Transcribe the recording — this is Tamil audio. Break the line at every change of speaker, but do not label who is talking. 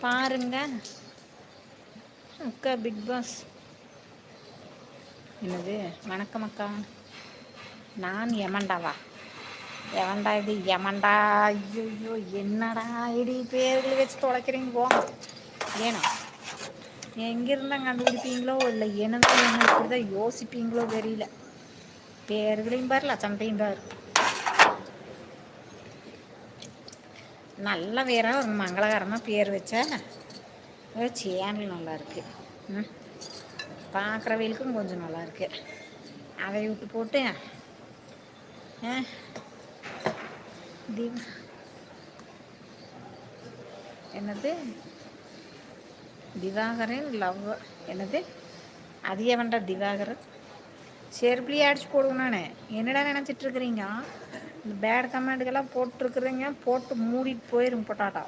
பாருங்க அக்கா பிக் பாஸ். என்னது? வணக்கம் அக்கா. நான் யமண்டாவா? எவன்டா இது யமண்டா? ஐயோ என்னடா ஐடி பேர்கள் வச்சு தொலைக்கிறீங்க போங்க. ஏன்னா எங்கிருந்தாங்க கண்டுபிடிப்பீங்களோ இல்லை என்னதான் என்ன இப்படிதான் யோசிப்பீங்களோ தெரியல. பேர்களையும் பாரு லட்சணத்தையும் பாரு. நல்ல வேற ஒரு மங்களகரமாக பேர் வச்சா சேனல் நல்லா இருக்கு. பார்க்குறவங்களுக்கும் கொஞ்சம் நல்லா இருக்கு. அதை விட்டு போட்டு என்னது திவாகரன் லவ் என்னது அது எவன்டா திவாகரன்? செருப்புலேயே அடிச்சு போடுவேன் நான். என்னடா நினச்சிட்ருக்குறீங்க? இந்த பேட் கமெண்ட்டுக்கெல்லாம் போட்டிருக்குறீங்க, போட்டு மூடிட்டு போயிரும் பொட்டாட்டா.